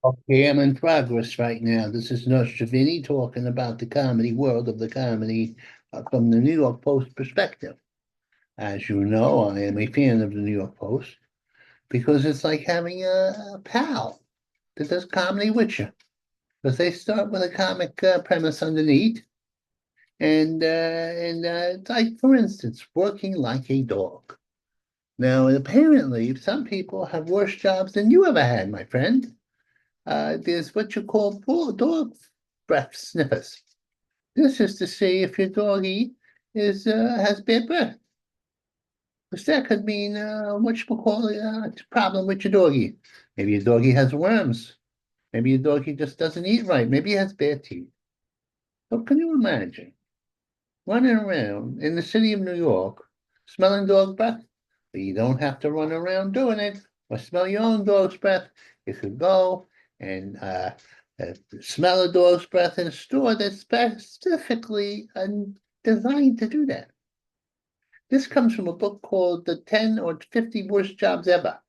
Okay, I'm in progress right now. This is Vinny talking about the comedy world of the comedy from the New York Post perspective. As you know, I am a fan of the New York Post because it's like having a pal that does comedy with you. Because they start with a comic premise underneath, and it's like, for instance, working like a dog. Now, apparently, some people have worse jobs than you ever had, my friend. There's what you call dog breath sniffers. This is to see if your doggy is has bad breath. Because that could mean what you call a problem with your doggy. Maybe your doggy has worms. Maybe your doggy just doesn't eat right. Maybe he has bad teeth. So can you imagine running around in the city of New York smelling dog breath? But you don't have to run around doing it or smell your own dog's breath. You could go and smell a dog's breath in a store that's specifically designed to do that. This comes from a book called The 10 or 50 Worst Jobs Ever.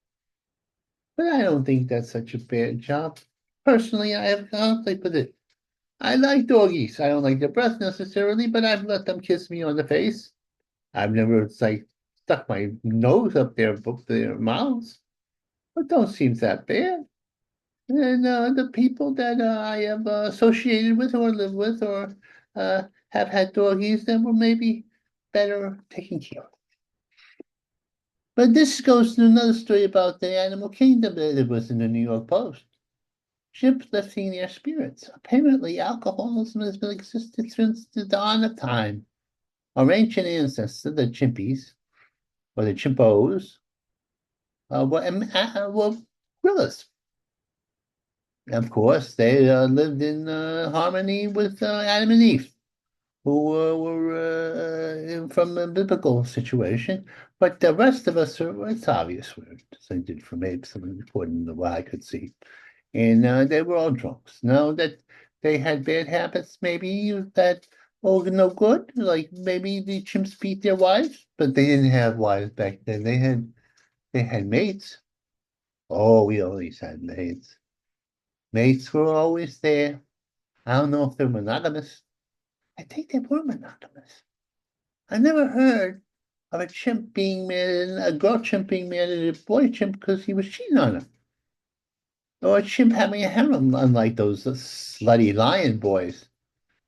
But I don't think that's such a bad job. Personally, I have conflict with it. I like doggies. I don't like their breath necessarily, but I've let them kiss me on the face. I've never, it's like, stuck my nose up their mouths. But don't seem that bad. And the people that I have associated with or live with or have had doggies that were maybe better taken care of. But this goes to another story about the animal kingdom that it was in the New York Post. Chimps lifting their spirits. Apparently, alcoholism has been existed since the dawn of time. Our ancient ancestors, the chimpies, or the chimpos, were gorillas. Of course, they lived in harmony with Adam and Eve, who were from a biblical situation. But the rest of us are, it's obvious, we're descended from apes, according to what I could see. And they were all drunks. Now that they had bad habits, maybe that no good. Like maybe the chimps beat their wives, but they didn't have wives back then. They had mates. Oh, we always had mates. Mates were always there. I don't know if they're monogamous. I think they were monogamous. I never heard of a chimp being mad at a girl chimp being mad at a boy chimp because he was cheating on her. Or a chimp having a harem, unlike those slutty lion boys,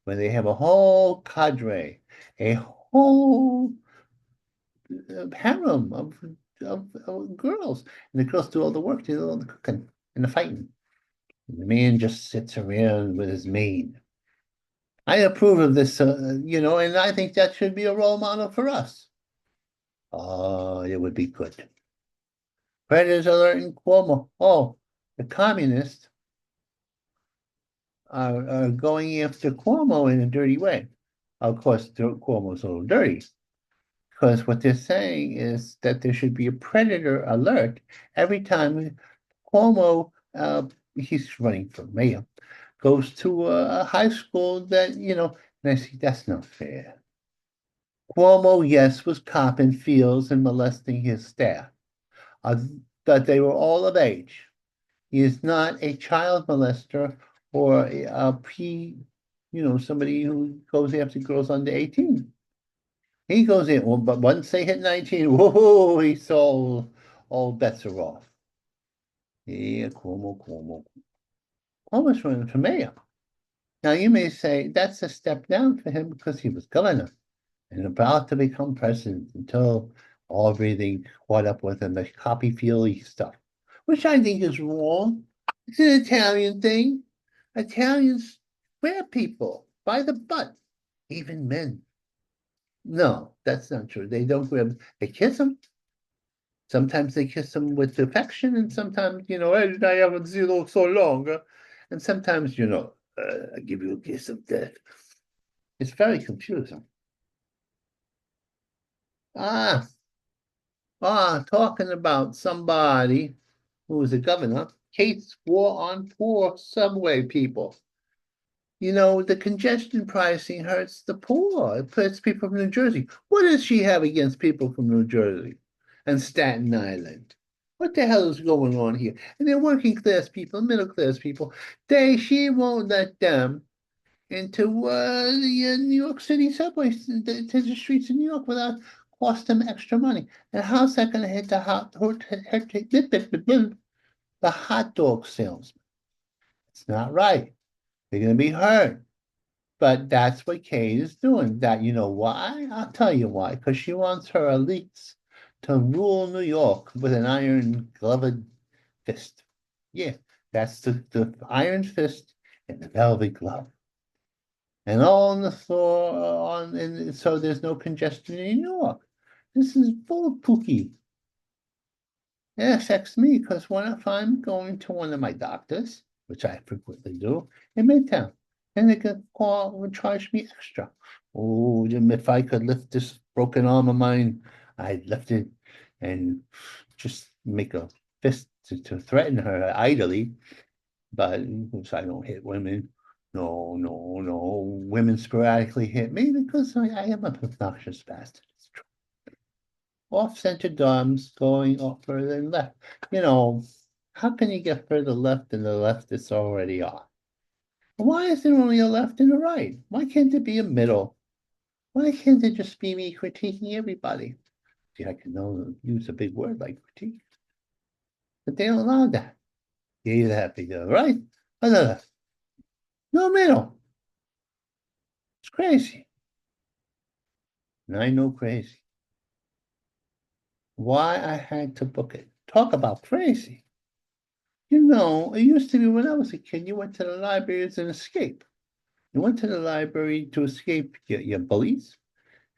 where they have a whole cadre, a whole harem of girls. And the girls do all the work, do all the cooking and the fighting. And the man just sits around with his mane. I approve of this, and I think that should be a role model for us. Oh, it would be good. Predators alerting Cuomo. Oh, the communists are going after Cuomo in a dirty way. Of course, Cuomo's a little dirty because what they're saying is that there should be a predator alert every time Cuomo, he's running for mayor, goes to a high school that, and I see that's not fair. Cuomo, yes, was copping fields and molesting his staff, uh, but they were all of age. He is not a child molester or somebody who goes after girls under 18. He goes in, well, but once they hit 19, whoa, he's all bets are off. Yeah, Cuomo. Cuomo's running for mayor. Now you may say that's a step down for him because he was governor and about to become president until everything caught up with him, the copy-feely stuff, which I think is wrong. It's an Italian thing. Italians grab people by the butt, even men. No, that's not true. They don't grab, they kiss them. Sometimes they kiss them with affection, and sometimes, "Hey, I haven't seen you so long." And sometimes, I give you a kiss of death. It's very confusing. Ah, talking about somebody who was a governor, Kate's war on poor subway people. The congestion pricing hurts the poor. It hurts people from New Jersey. What does she have against people from New Jersey and Staten Island? What the hell is going on here? And they're working class people, middle class people. She won't let them into the New York City subway to the streets of New York without cost them extra money. And how's that going to hit the hot dog salesman? It's not right. They're going to be hurt. But that's what Kate is doing. That you know why? I'll tell you why. Because she wants her elites to rule New York with an iron gloved fist. Yeah, that's the iron fist and the velvet glove. And all on the floor and so there's no congestion in New York. This is full of pookie. It affects me because what if I'm going to one of my doctors, which I frequently do, in Midtown, and they could call and charge me extra. Oh, if I could lift this broken arm of mine, I'd lift it and just make a fist to threaten her idly, but because I don't hit women. No, no, no. Women sporadically hit me because I am a obnoxious bastard. It's true. Off-center DOMs going off further and left. You know, how can you get further left than the left that's already off? Why is there only a left and a right? Why can't there be a middle? Why can't it just be me critiquing everybody? See, I can use a big word like critique, but they don't allow that. You either have to go right or the left. No middle. It's crazy. And I know crazy. Why I had to book it. Talk about crazy. You know, it used to be when I was a kid, you went to the library as an escape. You went to the library to escape your bullies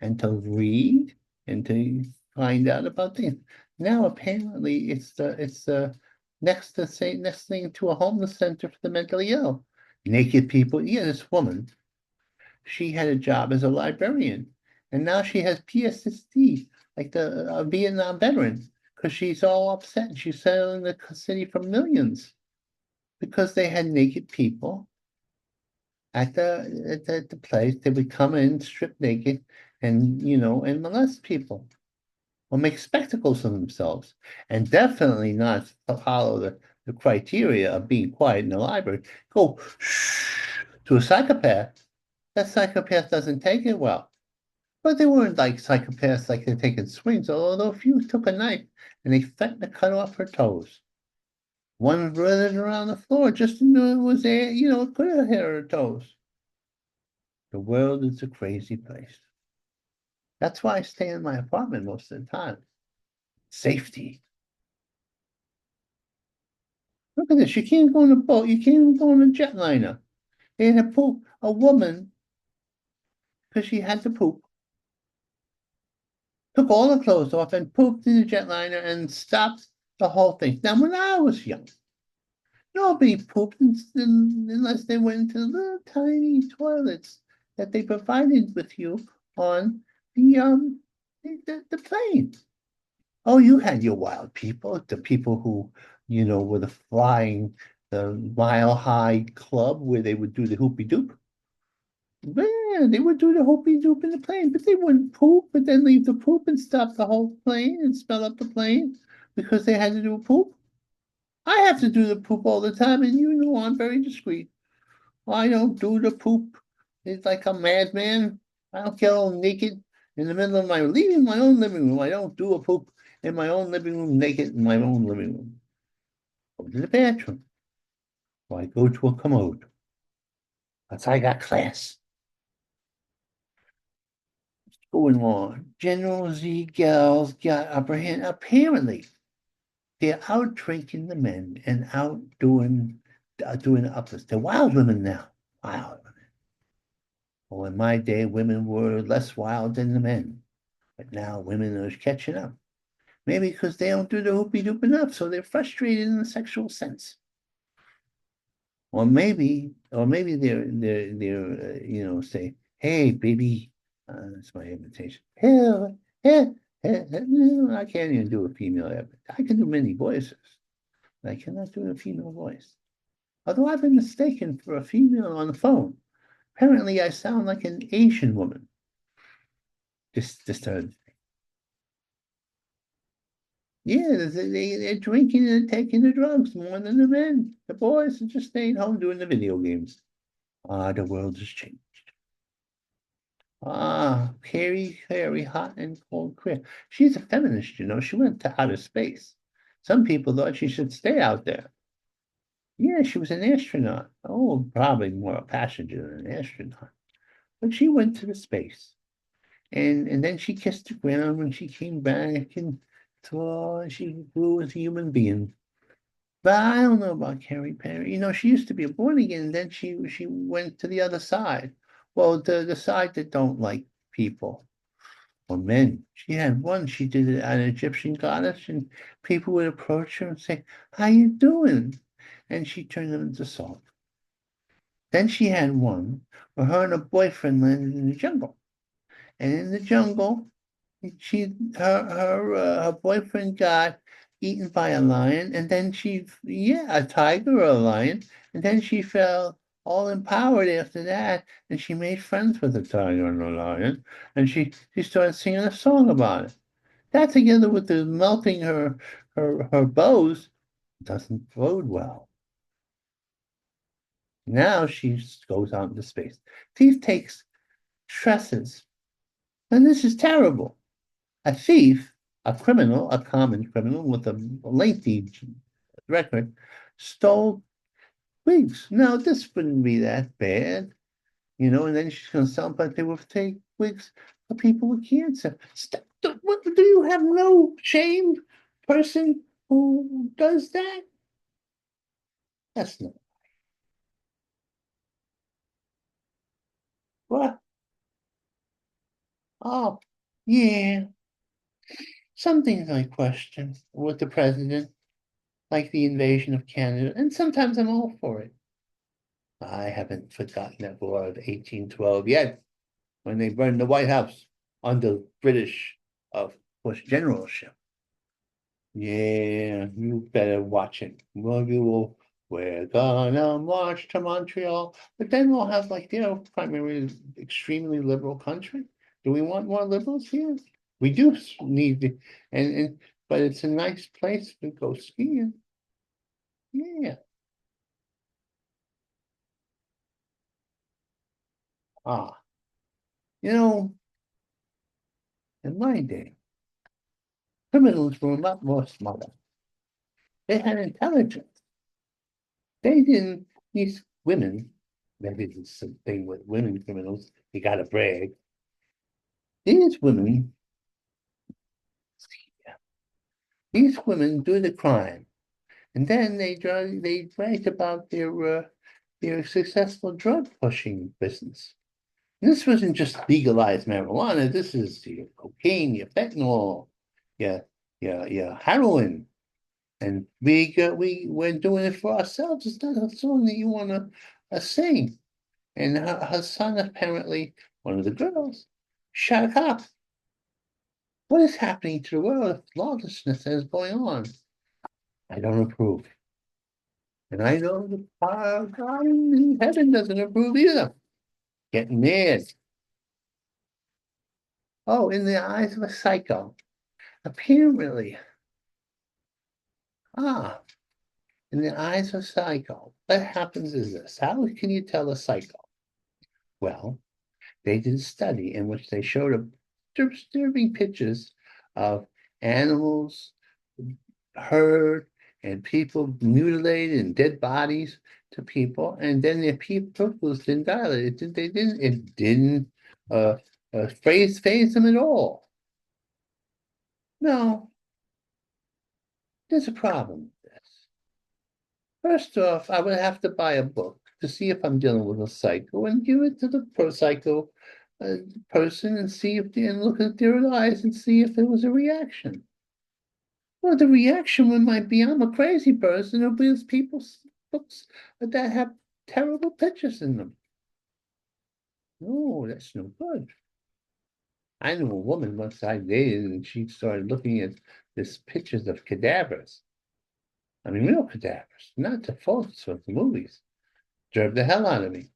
and to read and to find out about things. Now apparently it's the next thing to a homeless center for the mentally ill. Naked people. Yeah, this woman, she had a job as a librarian, and now she has PTSD, like the Vietnam veteran, because she's all upset. She's selling the city for millions because they had naked people at the place. They would come in stripped naked and and molest people or make spectacles of themselves, and definitely not follow the criteria of being quiet in the library. Go shh to a psychopath. That psychopath doesn't take it well. But they weren't like psychopaths like they're taking swings, although a few took a knife and they threatened to cut off her toes. One writhed around the floor just to know it was there, it could have hit her toes. The world is a crazy place. That's why I stay in my apartment most of the time. Safety. Look at this. You can't go on a boat. You can't even go on a jetliner. They had to poop. A woman, because she had to poop, took all the clothes off and pooped in the jetliner and stopped the whole thing. Now, when I was young, nobody pooped unless they went into the little tiny toilets that they provided with you on the plane. Oh, you had your wild people, the people who, were the mile high club where they would do the hoopy doop. Man, they would do the hoopy doop in the plane, but they wouldn't poop, but then leave the poop and stop the whole plane and smell up the plane because they had to do a poop. I have to do the poop all the time, and I'm very discreet. I don't do the poop. It's like a madman. I don't get all naked in the middle of leaving my own living room. I don't do a poop in my own living room, naked in my own living room. Go to the bathroom. Or I go to a commode. That's how I got class. Going on. General Z gals got upper hand. Apparently, they're out drinking the men and out doing the uppers. They're wild women now. Wild women. Well, in my day, women were less wild than the men. But now women are catching up. Maybe because they don't do the hoopy doop enough, so they're frustrated in the sexual sense. Or maybe they're say, "Hey, baby," that's my invitation. Hey, hey, hey, hey. I can't even do a female. I can do many voices, but I cannot do a female voice. Although I've been mistaken for a female on the phone. Apparently, I sound like an Asian woman. Just Yeah, they're drinking and taking the drugs more than the men. The boys are just staying home doing the video games. Ah, the world has changed. Ah, Carrie, hot and cold queer. She's a feminist, you know. She went to outer space. Some people thought she should stay out there. Yeah, she was an astronaut. Oh, probably more a passenger than an astronaut. But she went to the space. And then she kissed the ground when she came back and so she grew as a human being. But I don't know about Carrie Perry. You know, she used to be a born again, and then she went to the other side. Well, the side that don't like people or men. She had one, she did it an Egyptian goddess, and people would approach her and say, "How you doing?" And she turned them into salt. Then she had one where her and her boyfriend landed in the jungle. And in the jungle, her boyfriend got eaten by a lion, and then a tiger or a lion, and then she felt all empowered after that, and she made friends with the tiger and the lion, and she started singing a song about it. That together with the melting her bows doesn't bode well. Now she goes out into space. Thief takes tresses, and this is terrible. A thief, a criminal, a common criminal with a lengthy record, stole wigs. Now, this wouldn't be that bad, you know, and then she's going to sell, but they will take wigs for people with cancer. Stop, what, do you have no shame, person who does that? That's not what. Oh, yeah. Some things I question with the president, like the invasion of Canada, and sometimes I'm all for it. I haven't forgotten that war of 1812 yet, when they burned the White House under British, of course, generalship. Yeah, you better watch it. Well, you will. We're gonna march to Montreal, but then we'll have like primarily extremely liberal country. Do we want more liberals here? We do need, and but it's a nice place to go skiing. Yeah. Ah, you know, in my day, criminals were a lot more smarter. They had intelligence. They didn't, these women, maybe there's something with women criminals, you gotta brag. These women, these women do the crime, and then they write about their successful drug pushing business. And this wasn't just legalized marijuana. This is your cocaine, your fentanyl, your your heroin, and we're doing it for ourselves. It's not a song that you want to sing. And her son, apparently, one of the girls, shot a cop. What is happening to the world of lawlessness that is going on? I don't approve. And I know the God in heaven doesn't approve either. Getting mad. Oh, in the eyes of a psycho. Apparently, ah, in the eyes of a psycho, what happens is this. How can you tell a psycho? Well, they did a study in which they showed disturbing pictures of animals, herd, and people mutilated and dead bodies to people, and then their pupils didn't dilate. It didn't uh, phase them at all. No, there's a problem with this. First off, I would have to buy a book to see if I'm dealing with a psycho and give it to the pro psycho uh, person and see if they, and look at their eyes and see if there was a reaction. Well, the reaction one might be, I'm a crazy person who builds people's books that have terrible pictures in them. No, that's no good. I knew a woman once I dated, and she started looking at this pictures of cadavers. I mean, real cadavers, not the photos of the movies. Drove the hell out of me.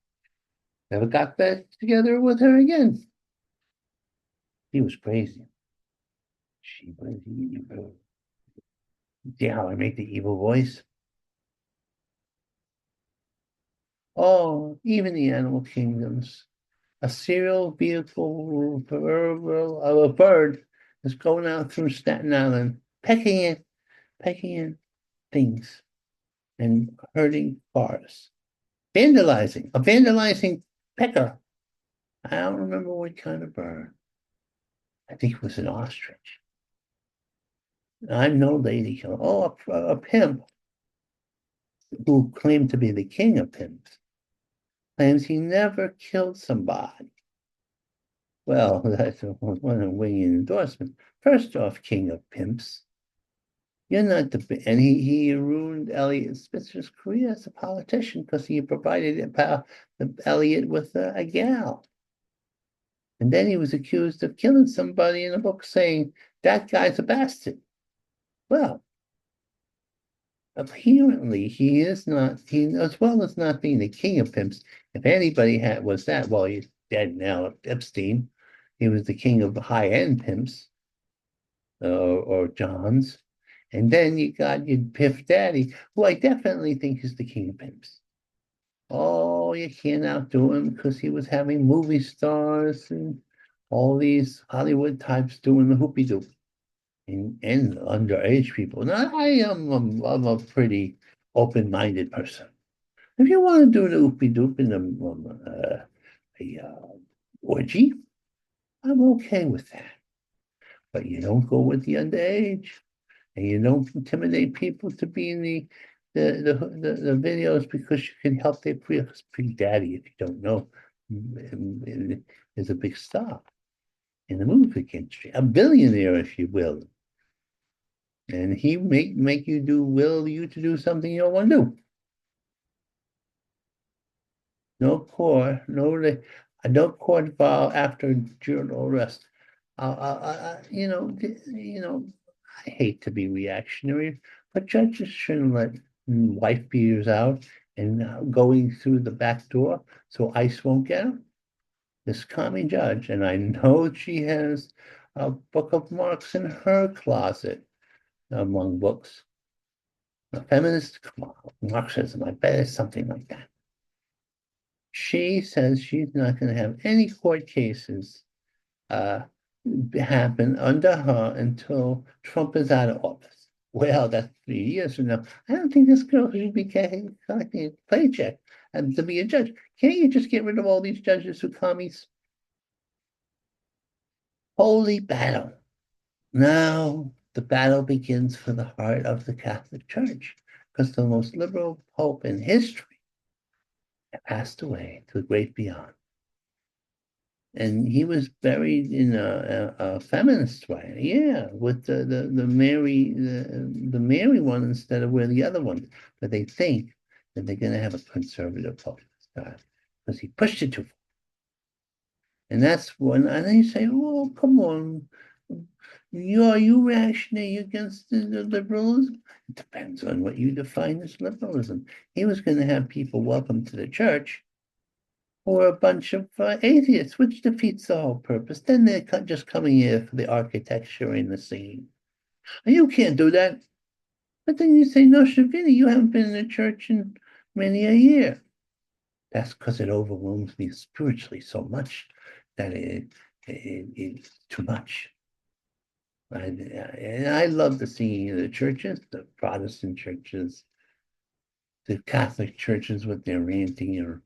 Never got back together with her again. He was crazy. She was evil. See how I make the evil voice? Oh, even the animal kingdoms. A serial vehicle of a bird is going out through Staten Island, pecking in things and hurting cars. A vandalizing pecker. I don't remember what kind of bird. I think it was an ostrich. I'm no lady killer. Oh, a pimp who claimed to be the king of pimps claims he never killed somebody. Well, that's one winging endorsement. First off, king of pimps, you're not the and he ruined Elliot Spitzer's career as a politician because he provided Elliot with a gal. And then he was accused of killing somebody in a book saying that guy's a bastard. Well, apparently he is not, he as well as not being the king of pimps. If anybody was that, well, he's dead now, Epstein. He was the king of the high-end pimps, or Johns. And then you got your Piff Daddy, who I definitely think is the king of pimps. Oh, you can't outdo him because he was having movie stars and all these Hollywood types doing the hoopy doop and underage people. Now, I'm a pretty open-minded person. If you want to do the hoopy doop in a orgy, I'm okay with that. But you don't go with the underage. And you don't intimidate people to be in the videos because you can help their pre-daddy, if you don't know, is a big star in the movie industry, a billionaire, if you will. And he make you will you to do something you don't want to do. No core, no court vow after journal arrest. I hate to be reactionary, but judges shouldn't let wife beaters out and going through the back door so ICE won't get them. This calming judge, and I know she has a book of marks in her closet among books. A feminist Marxism, I bet it's something like that. She says she's not going to have any court cases uh, happen under her until Trump is out of office. Well, that's 3 years from now. I don't think this girl should be collecting a paycheck and to be a judge. Can't you just get rid of all these judges who commies? Holy battle. Now the battle begins for the heart of the Catholic Church because the most liberal pope in history passed away to the great beyond. And he was buried in a feminist way, yeah, with the Mary one instead of where the other one. But they think that they're going to have a conservative pope this time because he pushed it too far. And that's when, and they say, "Oh, come on, are you reactionary against the liberalism?" It depends on what you define as liberalism. He was going to have people welcome to the church or a bunch of atheists, which defeats the whole purpose. Then they're just coming here for the architecture and the singing. And you can't do that. But then you say, no, Shavini, you haven't been in the church in many a year. That's because it overwhelms me spiritually so much that it's too much. And I love the singing in the churches, the Protestant churches, the Catholic churches with their ranting or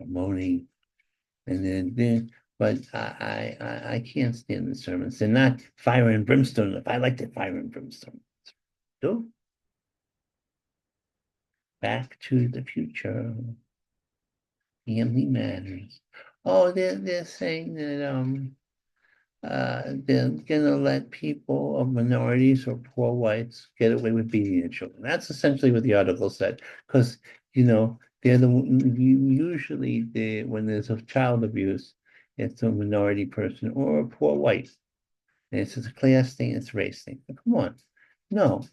moaning. And then but I can't stand the sermons. They're not fire and brimstone. If I like the fire and brimstone. So Back to the Future. Family Matters. Oh, they're saying that they're gonna let people of minorities or poor whites get away with beating their children. That's essentially what the article said. Because they're usually when there's a child abuse, it's a minority person or a poor white. And it's a class thing, it's a race thing. Come on. No.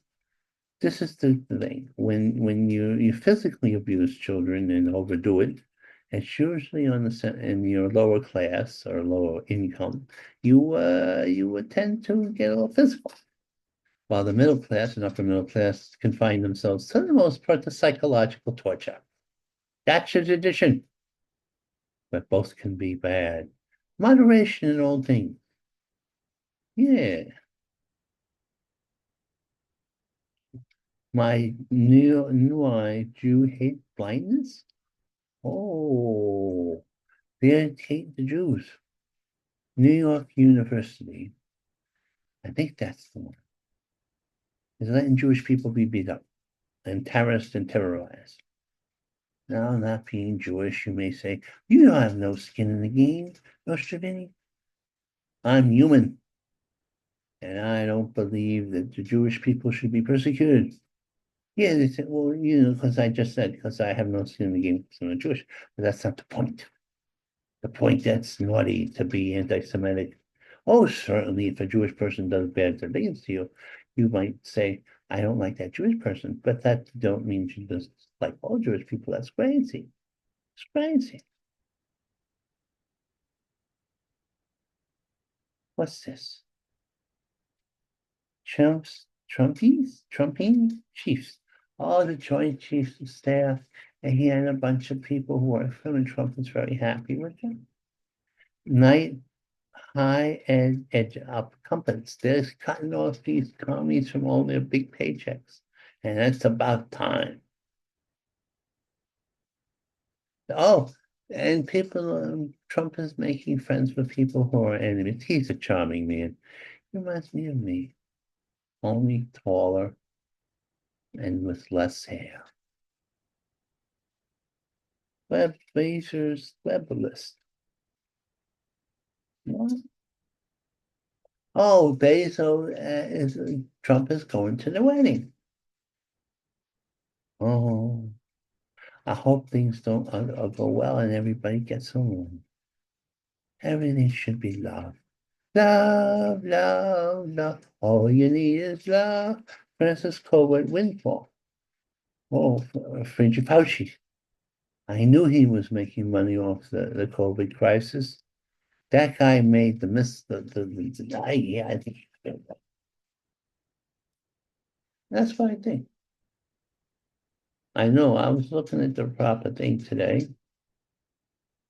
This is the thing. When you physically abuse children and overdo it, it's usually in your lower class or lower income. You tend to get a little physical. while the middle class and upper middle class confine themselves to the most part to psychological torture. That's a tradition, but both can be bad. Moderation in all things. Yeah. My new eye, Jew hate blindness? Oh, they hate the Jews. New York University. I think that's the one. Is letting Jewish people be beat up and terrorist and terrorized. Now, not being Jewish, you may say, you don't have no skin in the game, Nostrovini. I'm human, and I don't believe that the Jewish people should be persecuted. Yeah, they said, well, because I just said, because I have no skin in the game, because I'm not Jewish. But that's not the point. The point that's naughty to be anti-Semitic. Oh, certainly, if a Jewish person does bad things to you, you might say, I don't like that Jewish person, but that don't mean you just like all Jewish people. That's crazy. It's crazy. What's this? Trumping chiefs. Oh, the Joint Chiefs of Staff, and he had a bunch of people who work for him, and Trump was very happy with them. Night high and edge up companies. They're cutting off these commies from all their big paychecks, and it's about time. Oh, and people, Trump is making friends with people who are enemies. He's a charming man. He reminds me of me, only taller and with less hair. Web Blazers web list. What? Oh, Bezos Trump is going to the wedding. Oh, I hope things don't go well and everybody gets along. Everything should be love. Love, love, love. All you need is love. Francis Covert Windfall. Oh, Fringy Fauci. I knew he was making money off the COVID crisis. That guy made the miss yeah, I think that's what I think. I know. I was looking at the proper thing today.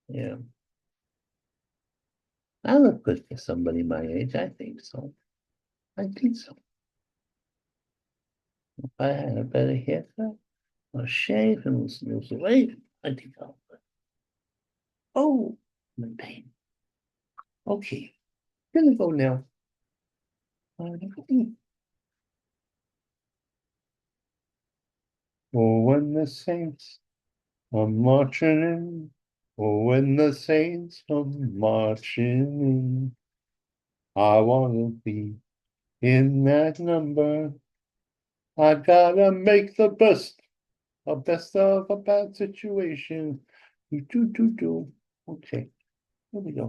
Yeah. I look good for somebody my age. I think so. I think so. If I had a better haircut or shave and lose the weight, I think I'll. Oh, my pain. Okay. Gonna go now. Oh, when the saints are marching in. Oh, when the saints come marching in. I wanna be in that number. I gotta make the best of a bad situation. Do. Okay, here we go.